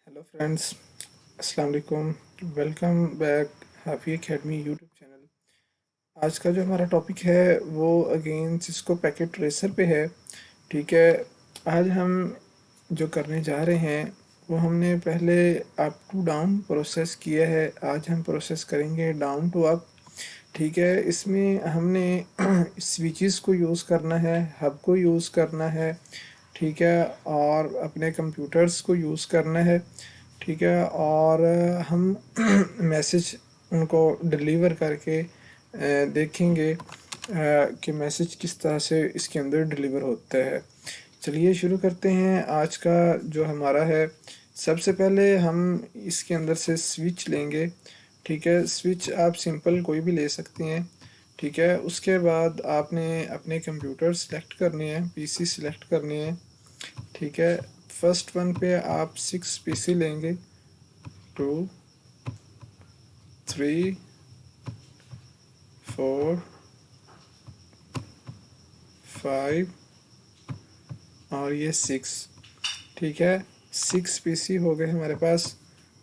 Hello friends, अस्सलाम वालेकुम। Welcome back Hafi Academy YouTube channel. आज का जो हमारा टॉपिक है वो अगेन सिस्को पैकेट ट्रेसर पे है। ठीक है, आज हम जो करने जा रहे हैं वो हमने पहले अप टू डाउन प्रोसेस किया है, आज हम प्रोसेस करेंगे डाउन टू अप। ठीक है, इसमें हमने स्विचेस को यूज़ करना है, हब को यूज़ करना है। ठीक है, और अपने कंप्यूटर्स को यूज़ करना है। ठीक है, और हम मैसेज उनको डिलीवर करके देखेंगे कि मैसेज किस तरह से इसके अंदर डिलीवर होता है। चलिए शुरू करते हैं आज का जो हमारा है। सबसे पहले हम इसके अंदर से स्विच लेंगे। ठीक है, स्विच आप सिंपल कोई भी ले सकते हैं। ठीक है, उसके बाद आपने अपने कंप्यूटर सेलेक्ट करने हैं, पीसी सेलेक्ट करने हैं। ठीक है, फर्स्ट वन पे आप 6 पीसी लेंगे, 2, 3, 4, 5 और ये 6। ठीक है, 6 पीसी हो गए हमारे पास।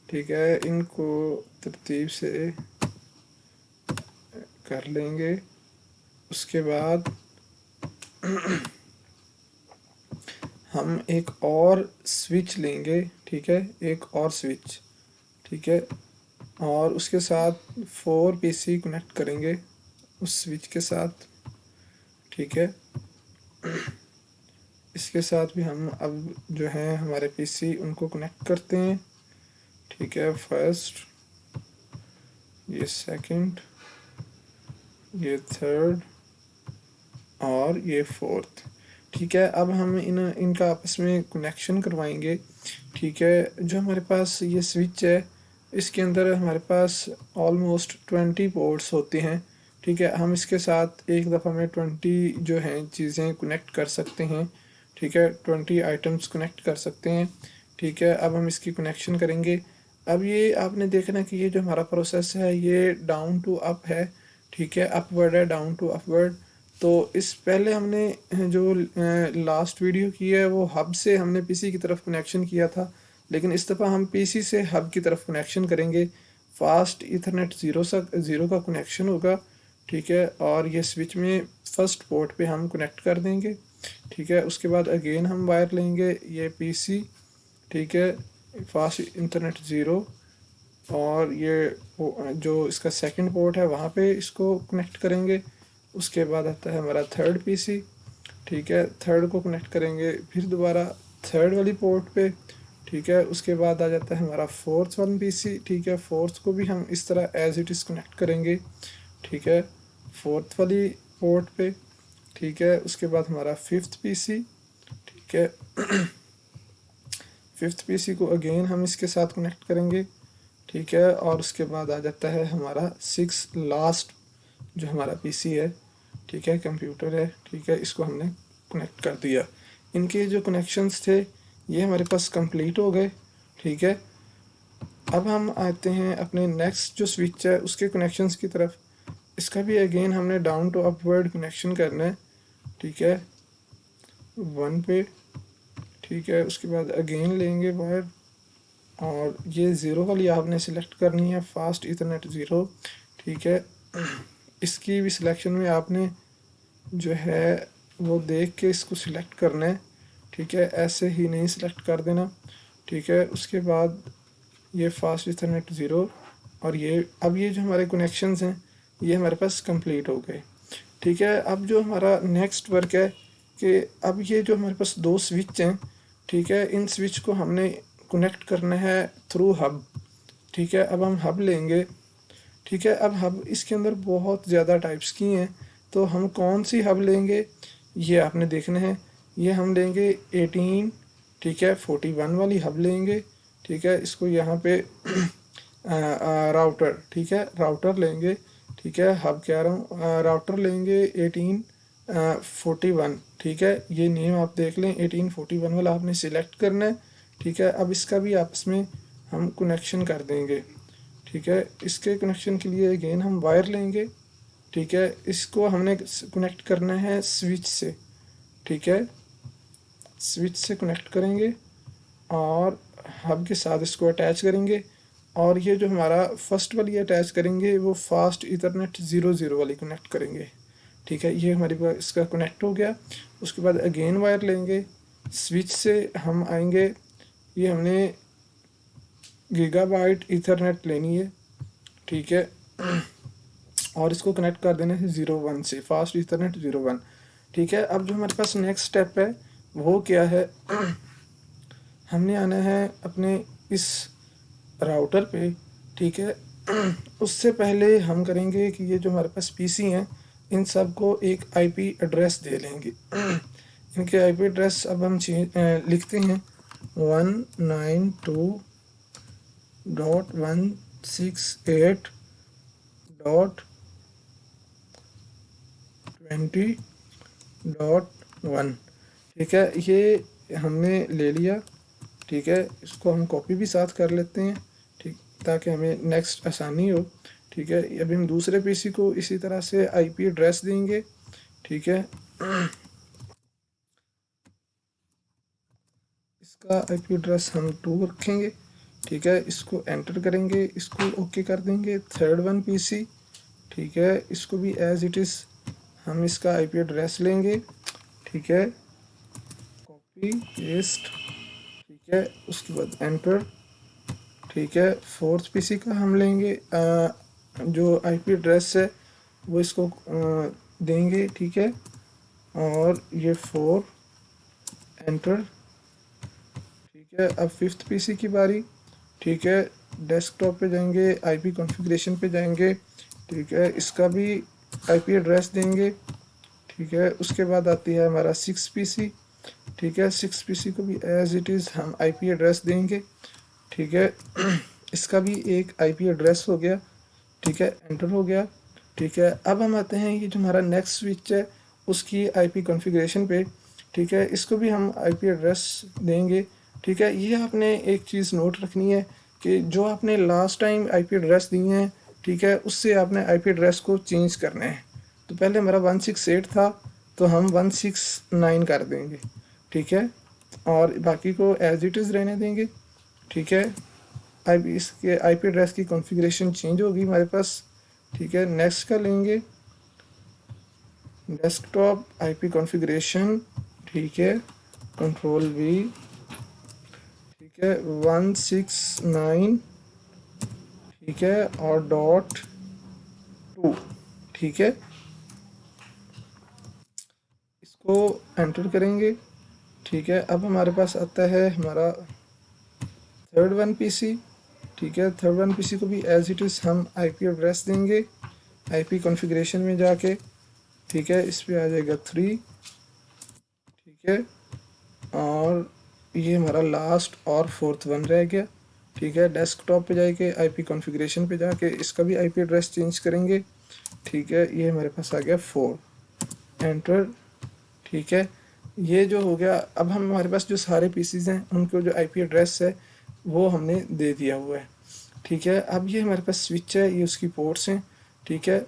ठीक है, इनको तरतीब से कर लेंगे। उसके बाद हम एक और स्विच लेंगे। ठीक है, एक और स्विच। ठीक है, और उसके साथ 4 पीसी कनेक्ट करेंगे उस स्विच के साथ। ठीक है, इसके साथ भी हम अब जो है हमारे पीसी उनको कनेक्ट करते हैं। ठीक है, फर्स्ट, ये सेकंड, ये थर्ड और ये फोर्थ। ठीक है, अब हम इनका आपस में कनेक्शन करवाएंगे। ठीक है, जो हमारे पास ये स्विच है इसके अंदर हमारे पास ऑलमोस्ट 20 पोर्ट्स होते हैं। ठीक है, हम इसके साथ एक दफ़ा में 20 जो हैं चीज़ें कनेक्ट कर सकते हैं। ठीक है, 20 आइटम्स कनेक्ट कर सकते हैं। ठीक है, अब हम इसकी कनेक्शन करेंगे। अब ये आपने देखना कि ये जो हमारा प्रोसेस है ये डाउन टू अप है। ठीक है, अपवर्ड है, डाउन टू अपवर्ड। तो इस पहले हमने जो लास्ट वीडियो की है वो हब से हमने पीसी की तरफ कनेक्शन किया था, लेकिन इस दफ़ा हम पीसी से हब की तरफ कनेक्शन करेंगे। फास्ट इथरनेट ज़ीरो का कनेक्शन होगा। ठीक है, और ये स्विच में फर्स्ट पोर्ट पे हम कनेक्ट कर देंगे। ठीक है, उसके बाद अगेन हम वायर लेंगे, ये पीसी। ठीक है, फास्ट इंटरनेट ज़ीरो, और ये जो इसका सेकंड पोर्ट है वहाँ पे इसको कनेक्ट करेंगे। उसके बाद आता है हमारा थर्ड पीसी। ठीक है, थर्ड को कनेक्ट करेंगे फिर दोबारा थर्ड वाली पोर्ट पे। ठीक है, उसके बाद आ जाता है हमारा फोर्थ वन पीसी। ठीक है, फोर्थ को भी हम इस तरह एज इट इज़ कनेक्ट करेंगे। ठीक है, फोर्थ वाली पोर्ट पे। ठीक है, उसके बाद हमारा फिफ्थ पीसी। ठीक है, फिफ्थ पीसी को अगेन हम इसके साथ कनेक्ट करेंगे। ठीक है, और उसके बाद आ जाता है हमारा सिक्स लास्ट जो हमारा पीसी है। ठीक है, कंप्यूटर है। ठीक है, इसको हमने कनेक्ट कर दिया। इनके जो कनेक्शंस थे ये हमारे पास कंप्लीट हो गए। ठीक है, अब हम आते हैं अपने नेक्स्ट जो स्विच है उसके कनेक्शंस की तरफ। इसका भी अगेन हमने डाउन टू अपवर्ड कनेक्शन करना है। ठीक है, वन पे। ठीक है, उसके बाद अगेन लेंगे वायर, और ये ज़ीरो वाली आपने सिलेक्ट करनी है, फास्ट इथरनेट ज़ीरो। ठीक है, इसकी भी सिलेक्शन में आपने जो है वो देख के इसको सिलेक्ट करना है। ठीक है, ऐसे ही नहीं सिलेक्ट कर देना। ठीक है, उसके बाद ये फास्ट इथरनेट ज़ीरो, और ये अब ये जो हमारे कनेक्शंस हैं ये हमारे पास कंप्लीट हो गए। ठीक है, अब जो हमारा नेक्स्ट वर्क है कि अब ये जो हमारे पास दो स्विच हैं। ठीक है, इन स्विच को हमने कनेक्ट करना है थ्रू हब। ठीक है, अब हम हब लेंगे। ठीक है, अब हब इसके अंदर बहुत ज़्यादा टाइप्स की हैं, तो हम कौन सी हब लेंगे ये आपने देखना है। ये हम लेंगे 18। ठीक है, 41 वाली हब लेंगे। ठीक है, इसको यहाँ पे राउटर। ठीक है, राउटर लेंगे। ठीक है, हब कह रहा हूँ, राउटर लेंगे 1841। ठीक है, ये नेम आप देख लें, 1841 वाला आपने सिलेक्ट करना है। ठीक है, अब इसका भी आपस में हम कनेक्शन कर देंगे। ठीक है, इसके कनेक्शन के लिए अगेन हम वायर लेंगे। ठीक है, इसको हमने कनेक्ट करना है स्विच से। ठीक है, स्विच से कनेक्ट करेंगे, और हब के साथ इसको अटैच करेंगे, और ये जो हमारा फर्स्ट वाली अटैच करेंगे वो फास्ट इथरनेट 00 वाली कनेक्ट करेंगे। ठीक है, ये हमारे पास इसका कनेक्ट हो गया। उसके बाद अगेन वायर लेंगे, स्विच से हम आएंगे, ये हमने गीगाबाइट इथरनेट लेनी है। ठीक है, और इसको कनेक्ट कर देना है 01 से, फास्ट इथरनेट 01। ठीक है, अब जो हमारे पास नेक्स्ट स्टेप है वो क्या है, हमने आना है अपने इस राउटर पे। ठीक है, उससे पहले हम करेंगे कि ये जो हमारे पास पीसी हैं इन सब को एक आईपी एड्रेस दे लेंगे। इनके आईपी एड्रेस अब हम लिखते हैं 192.168.20.1। ठीक है, ये हमने ले लिया। ठीक है, इसको हम कॉपी भी साथ कर लेते हैं, ठीक, ताकि हमें नेक्स्ट आसानी हो। ठीक है, अभी हम दूसरे पीसी को इसी तरह से आईपी एड्रेस देंगे। ठीक है, इसका आईपी एड्रेस हम 2 रखेंगे। ठीक है, इसको एंटर करेंगे, इसको ओके कर देंगे। थर्ड वन पीसी, ठीक है, इसको भी एज इट इज़ हम इसका आईपी एड्रेस लेंगे। ठीक है, कॉपी पेस्ट। ठीक है, उसके बाद एंटर। ठीक है, फोर्थ पीसी का हम लेंगे जो आईपी एड्रेस है वो इसको देंगे। ठीक है, और ये 4 एंटर। ठीक है, अब फिफ्थ पीसी की बारी। ठीक है, डेस्कटॉप पे जाएंगे, आईपी कॉन्फ़िगरेशन पे जाएंगे। ठीक है, इसका भी आईपी एड्रेस देंगे। ठीक है, उसके बाद आती है हमारा 6 पीसी। ठीक है, 6 पीसी को भी एज इट इज़ हम आईपी एड्रेस देंगे। ठीक है, इसका भी एक आईपी एड्रेस हो गया। ठीक है, एंटर हो गया। ठीक है, अब हम आते हैं ये जो हमारा नेक्स्ट स्विच है उसकी आईपी कॉन्फ़िगरेशन पे। ठीक है, इसको भी हम आईपी एड्रेस देंगे। ठीक है, ये आपने एक चीज़ नोट रखनी है कि जो आपने लास्ट टाइम आईपी एड्रेस दिए हैं, ठीक है, उससे आपने आईपी एड्रेस को चेंज करना है। तो पहले हमारा 168 था, तो हम 169 कर देंगे। ठीक है, और बाकी को एज इट इज़ रहने देंगे। ठीक है, इसके आईपी एड्रेस की कॉन्फ़िगरेशन चेंज होगी हमारे पास। ठीक है, नेक्स्ट का लेंगे डेस्कटॉप आईपी कॉन्फ़िगरेशन। ठीक है, कंट्रोल वी। ठीक है, 169। ठीक है, और .2। ठीक है, इसको एंटर करेंगे। ठीक है, अब हमारे पास आता है हमारा थर्ड वन पीसी। ठीक है, थर्ड वन पीसी को भी एज इट इज़ हम आईपी एड्रेस देंगे आईपी कॉन्फ़िगरेशन में जाके। ठीक है, इस पे आ जाएगा 3। ठीक है, और ये हमारा लास्ट और फोर्थ वन रह गया। ठीक है, डेस्कटॉप पे जाके आईपी कॉन्फ़िगरेशन पे जाके इसका भी आईपी एड्रेस चेंज करेंगे। ठीक है, ये हमारे पास आ गया 4, एंटर। ठीक है, ये जो हो गया, अब हम हमारे पास जो सारे पीसीज हैं उनको जो आईपी एड्रेस है वो हमने दे दिया हुआ है। ठीक है, अब ये हमारे पास स्विच है, ये उसकी पोर्ट्स हैं। ठीक है,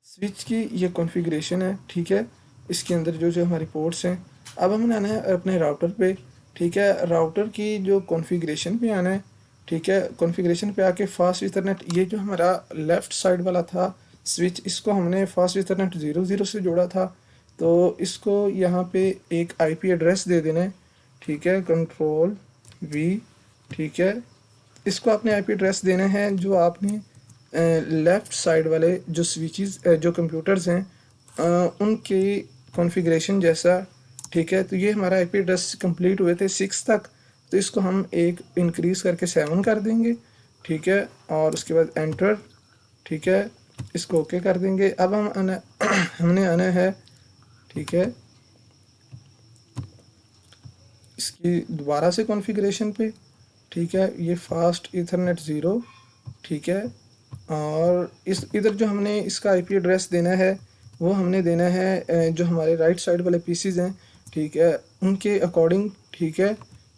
स्विच की ये कॉन्फ़िगरेशन है। ठीक है, इसके अंदर जो जो हमारी पोर्ट्स हैं। अब हमने आना है अपने राउटर पे। ठीक है, राउटर की जो कॉन्फ़िगरेशन पे आना है। ठीक है, कॉन्फ़िगरेशन पे आके फास्ट इथरनेट, ये जो हमारा लेफ़्ट साइड वाला था स्विच, इसको हमने फास्ट इथरनेट 00 से जोड़ा था, तो इसको यहाँ पे एक आईपी एड्रेस दे देना है। ठीक है, कंट्रोल वी। ठीक है, इसको आपने आईपी एड्रेस देना है जो आपने लेफ़्ट साइड वाले जो स्विचेस जो कंप्यूटर्स हैं उनकी कॉन्फ़िगरेशन जैसा। ठीक है, तो ये हमारा आईपी एड्रेस कंप्लीट हुए थे 6 तक, तो इसको हम एक इंक्रीज़ करके 7 कर देंगे। ठीक है, और उसके बाद एंटर। ठीक है, इसको ओके कर देंगे। अब हम हमने आना है। ठीक है, इसकी दोबारा से कॉन्फ़िगरेशन पे। ठीक है, ये फास्ट इथरनेट 0। ठीक है, और इस इधर जो हमने इसका आईपी एड्रेस देना है वो हमने देना है जो हमारे राइट साइड वाले पीसीज हैं। ठीक है, उनके अकॉर्डिंग। ठीक है,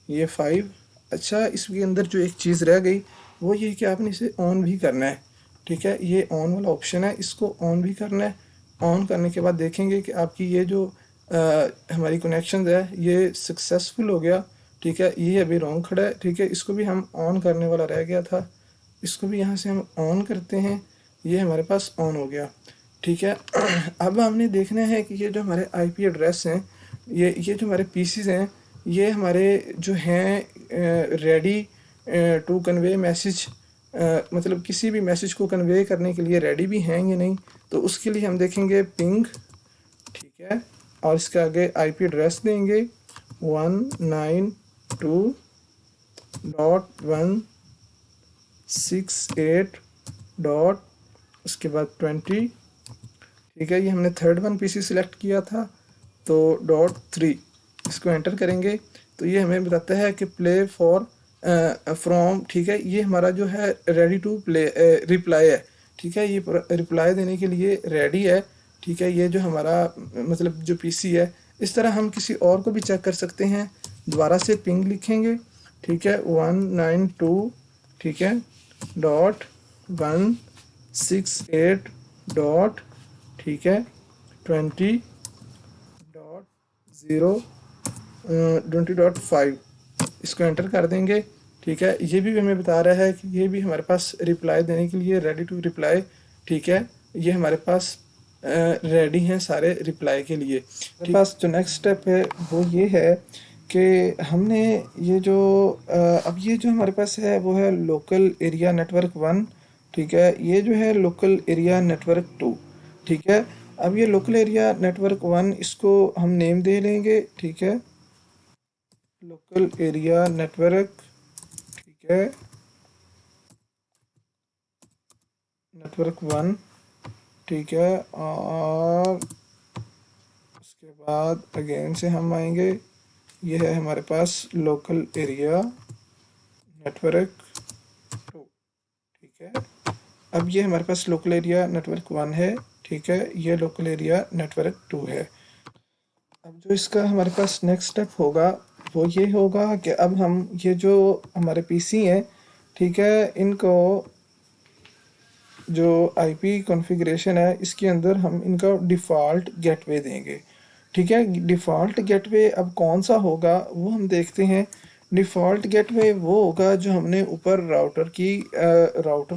ये 5। अच्छा, इसके अंदर जो एक चीज़ रह गई वो ये कि आपने इसे ऑन भी करना है। ठीक है, ये ऑन वाला ऑप्शन है, इसको ऑन भी करना है। ऑन करने के बाद देखेंगे कि आपकी ये जो हमारी कनेक्शन है ये सक्सेसफुल हो गया। ठीक है, ये अभी रॉन्ग खड़ा है। ठीक है, इसको भी हम ऑन करने वाला रह गया था, इसको भी यहाँ से हम ऑन करते हैं, ये हमारे पास ऑन हो गया। ठीक है, अब हमने देखना है कि ये जो हमारे आईपी एड्रेस हैं, ये जो हमारे पीसीज हैं, ये हमारे जो हैं रेडी टू कन्वे मैसेज, मतलब किसी भी मैसेज को कन्वे करने के लिए रेडी भी हैं या नहीं। तो उसके लिए हम देखेंगे पिंग। ठीक है, और इसके आगे आईपी एड्रेस देंगे 192.168 डॉट, उसके बाद 20। ठीक है, ये हमने थर्ड वन पीसी सिलेक्ट किया था, तो .3 इसको एंटर करेंगे तो ये हमें बताता है कि प्ले फॉर फ्रॉम। ठीक है, ये हमारा जो है रेडी टू प्ले रिप्लाई है। ठीक है, ये रिप्लाई देने के लिए रेडी है। ठीक है, ये जो हमारा मतलब जो पीसी है, इस तरह हम किसी और को भी चेक कर सकते हैं। दोबारा से पिंग लिखेंगे। ठीक है, 192, ठीक है, .168 डॉट, ठीक है, 20.5 इसको एंटर कर देंगे। ठीक है, ये भी हमें बता रहा है कि ये भी हमारे पास रिप्लाई देने के लिए रेडी टू रिप्लाई। ठीक है, ये हमारे पास रेडी हैं सारे रिप्लाई के लिए। हमारे पास जो नेक्स्ट स्टेप है वो ये है कि हमने ये जो अब ये जो हमारे पास है वो है लोकल एरिया नेटवर्क 1। ठीक है, ये जो है लोकल एरिया नेटवर्क 2। ठीक है, अब ये लोकल एरिया नेटवर्क 1 इसको हम नेम दे लेंगे। ठीक है, लोकल एरिया नेटवर्क, ठीक है, नेटवर्क 1। ठीक है, और उसके बाद अगेन से हम आएंगे, ये है हमारे पास लोकल एरिया नेटवर्क 2। ठीक है, अब ये हमारे पास लोकल एरिया नेटवर्क 1 है। ठीक है, ये लोकल एरिया नेटवर्क 2 है। अब जो इसका हमारे पास नेक्स्ट स्टेप होगा वो ये होगा कि अब हम ये जो हमारे पीसी हैं, ठीक है, इनको जो आईपी कॉन्फ़िगरेशन है इसके अंदर हम इनका डिफ़ॉल्ट गेटवे देंगे। ठीक है, डिफ़ॉल्ट गेटवे अब कौन सा होगा वो हम देखते हैं। डिफ़ॉल्ट गेटवे वो होगा जो हमने ऊपर राउटर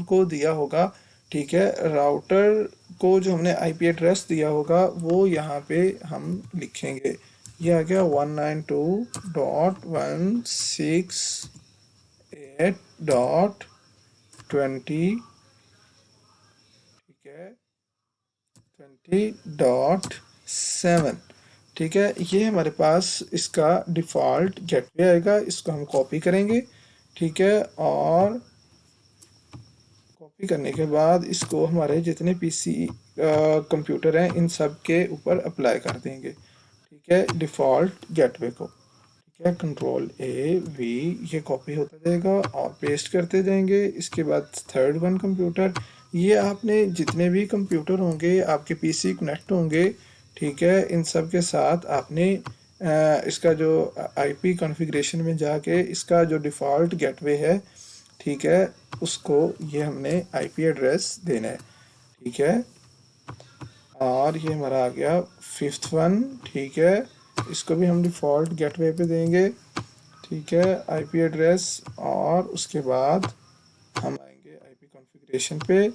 को दिया होगा। ठीक है, राउटर को जो हमने आईपी एड्रेस दिया होगा वो यहाँ पे हम लिखेंगे। ये आ गया 192.168.20, ठीक है, 20.7। ठीक है, ये हमारे पास इसका डिफ़ॉल्ट गेटवे आएगा, इसको हम कॉपी करेंगे। ठीक है, और कॉपी करने के बाद इसको हमारे जितने पीसी कंप्यूटर हैं इन सब के ऊपर अप्लाई कर देंगे। ठीक है, डिफ़ॉल्ट गेटवे को। ठीक है, Ctrl+A+V, ये कॉपी होता जाएगा और पेस्ट करते जाएंगे। इसके बाद थर्ड वन कंप्यूटर, ये आपने जितने भी कंप्यूटर होंगे आपके पीसी कनेक्ट होंगे, ठीक है, इन सब के साथ आपने इसका जो आईपी कॉन्फ़िगरेशन में जाके इसका जो डिफ़ॉल्ट गेटवे है, ठीक है, उसको ये हमने आईपी एड्रेस देना है। ठीक है, और ये हमारा आ गया फिफ्थ वन। ठीक है, इसको भी हम डिफ़ॉल्ट गेटवे पे देंगे। ठीक है, आईपी एड्रेस, और उसके बाद हम आएंगे आईपी कॉन्फ़िगरेशन पे।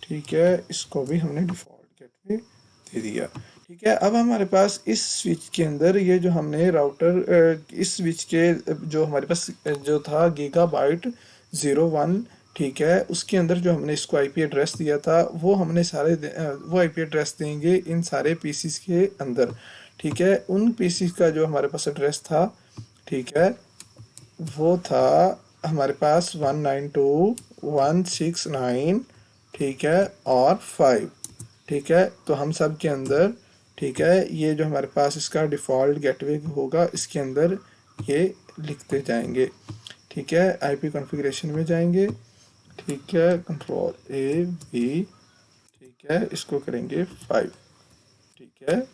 ठीक है, इसको भी हमने डिफ़ॉल्ट गेटवे दे दिया। ठीक है, अब हमारे पास इस स्विच के अंदर ये जो हमने राउटर इस स्विच के जो हमारे पास जो था गीगाबाइट 01, ठीक है, उसके अंदर जो हमने इसको आईपी एड्रेस दिया था वो हमने वो आईपी एड्रेस देंगे इन सारे पीसीस के अंदर। ठीक है, उन पीसीस का जो हमारे पास एड्रेस था, ठीक है, वो था हमारे पास 192.169, ठीक है, और 5। ठीक है, तो हम सब के अंदर, ठीक है, ये जो हमारे पास इसका डिफ़ॉल्ट गेटवे होगा इसके अंदर ये लिखते जाएंगे। ठीक है, आईपी कॉन्फ़िगरेशन में जाएंगे। ठीक है, Ctrl+A+V, ठीक है, इसको करेंगे 5। ठीक है,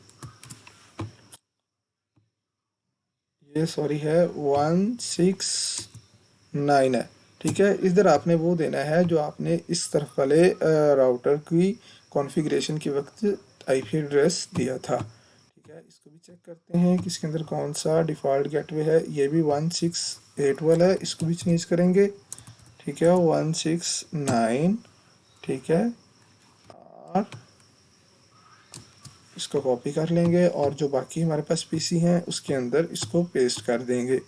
ये सॉरी है 169 है। ठीक है, इधर आपने वो देना है जो आपने इस तरफ वाले राउटर की कॉन्फ़िगरेशन के वक्त आईपी एड्रेस दिया था। ठीक है, इसको भी भी चेक करते हैं कि इसके अंदर कौन सा डिफ़ॉल्ट गेटवे है। ये भी 168 वाला है, इसको भी चेंज करेंगे। ठीक है, 169, ठीक है, और इसको कॉपी कर लेंगे और जो बाकी हमारे पास पीसी हैं उसके अंदर इसको पेस्ट कर देंगे।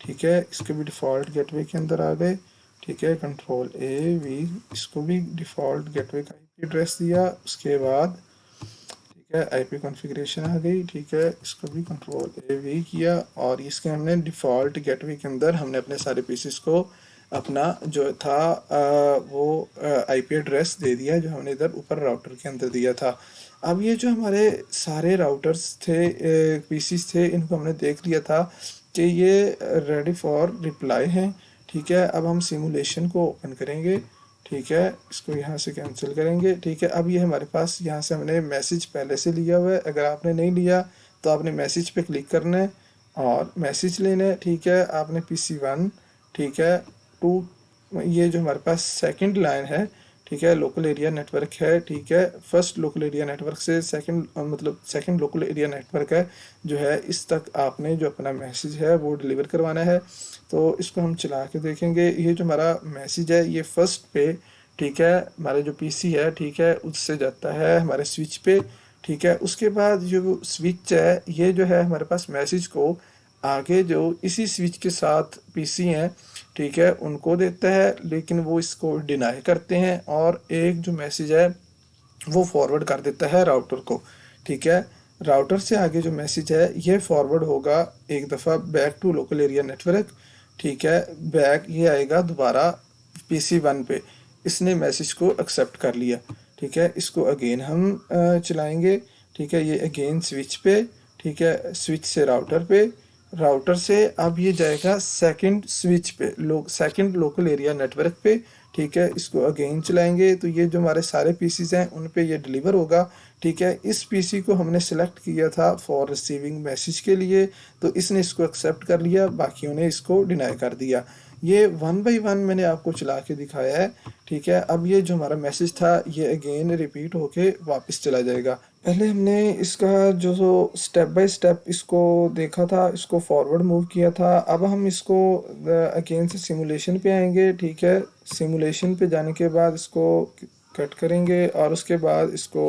ठीक है, इसके भी डिफ़ॉल्ट गेटवे के अंदर आ गए। ठीक है, कंट्रोल ए वी, इसको भी डिफ़ॉल्ट गेटवे का आईपी एड्रेस दिया। उसके बाद ठीक है, आईपी कॉन्फ़िगरेशन आ गई। ठीक है, इसको भी कंट्रोल ए वी किया और इसके हमने डिफ़ॉल्ट गेटवे के अंदर हमने अपने सारे पीसीस को अपना जो था वो आईपी एड्रेस दे दिया जो हमने इधर ऊपर राउटर के अंदर दिया था। अब ये जो हमारे सारे राउटर्स थे, पीसीस थे, इनको हमने देख लिया था कि ये रेडी फॉर रिप्लाई हैं। ठीक है, अब हम सिमुलेशन को ओपन करेंगे। ठीक है, इसको यहाँ से कैंसिल करेंगे। ठीक है, अब ये हमारे पास यहाँ से हमने मैसेज पहले से लिया हुआ है। अगर आपने नहीं लिया तो आपने मैसेज पे क्लिक करना है और मैसेज लेना है। ठीक है, आपने PC1, ठीक है, 2, ये जो हमारे पास सेकंड लाइन है, ठीक है, लोकल एरिया नेटवर्क है। ठीक है, फर्स्ट लोकल एरिया नेटवर्क से सेकंड मतलब सेकंड लोकल एरिया नेटवर्क है जो है, इस तक आपने जो अपना मैसेज है वो डिलीवर करवाना है। तो इसको हम चला के देखेंगे। ये जो हमारा मैसेज है ये फर्स्ट पे, ठीक है, हमारे जो पीसी है, ठीक है, उससे जाता है हमारे स्विच पे। ठीक है, उसके बाद जो स्विच है ये जो है हमारे पास मैसेज को आगे जो इसी स्विच के साथ पीसी हैं, ठीक है, उनको देता है, लेकिन वो इसको डिनाई करते हैं और एक जो मैसेज है वो फॉरवर्ड कर देता है राउटर को। ठीक है, राउटर से आगे जो मैसेज है ये फॉरवर्ड होगा एक दफ़ा back to local area network. ठीक है, बैक ये आएगा दोबारा PC1 पे। इसने मैसेज को एक्सेप्ट कर लिया। ठीक है, इसको अगेन हम चलाएंगे। ठीक है, ये अगेन स्विच पे, ठीक है, स्विच से राउटर पे, राउटर से अब ये जाएगा सेकंड स्विच पे, सेकंड लोकल एरिया नेटवर्क पे। ठीक है, इसको अगेन चलाएंगे तो ये जो हमारे सारे पीसीज हैं उन पे ये डिलीवर होगा। ठीक है, इस पीसी को हमने सेलेक्ट किया था फॉर रिसीविंग मैसेज के लिए, तो इसने इसको एक्सेप्ट कर लिया, बाकियों ने इसको डिनाई कर दिया। ये 1 बाई 1 मैंने आपको चला के दिखाया है। ठीक है, अब ये जो हमारा मैसेज था ये अगेन रिपीट होके वापस चला जाएगा। पहले हमने इसका जो स्टेप बाय स्टेप इसको देखा था, इसको फॉरवर्ड मूव किया था। अब हम इसको अगेन से सिमुलेशन पे आएंगे। ठीक है, सिमुलेशन पे जाने के बाद इसको कट करेंगे और उसके बाद इसको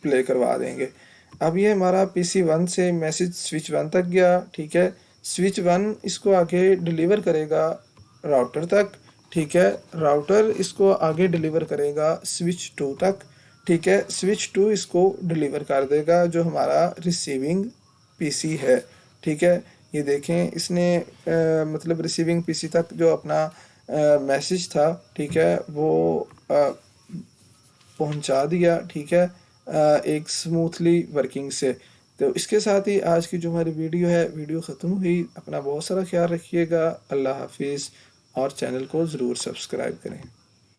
प्ले करवा देंगे। अब ये हमारा PC1 से मैसेज स्विच 1 तक गया। ठीक है, स्विच 1 इसको आगे डिलीवर करेगा राउटर तक। ठीक है, राउटर इसको आगे डिलीवर करेगा स्विच 2 तक। ठीक है, स्विच 2 इसको डिलीवर कर देगा जो हमारा रिसीविंग पीसी है। ठीक है, ये देखें इसने मतलब रिसीविंग पीसी तक जो अपना मैसेज था, ठीक है, वो पहुंचा दिया। ठीक है, एक स्मूथली वर्किंग से। तो इसके साथ ही आज की जो हमारी वीडियो है वीडियो ख़त्म हुई। अपना बहुत सारा ख्याल रखिएगा। अल्लाह हाफिज़ और चैनल को ज़रूर सब्सक्राइब करें।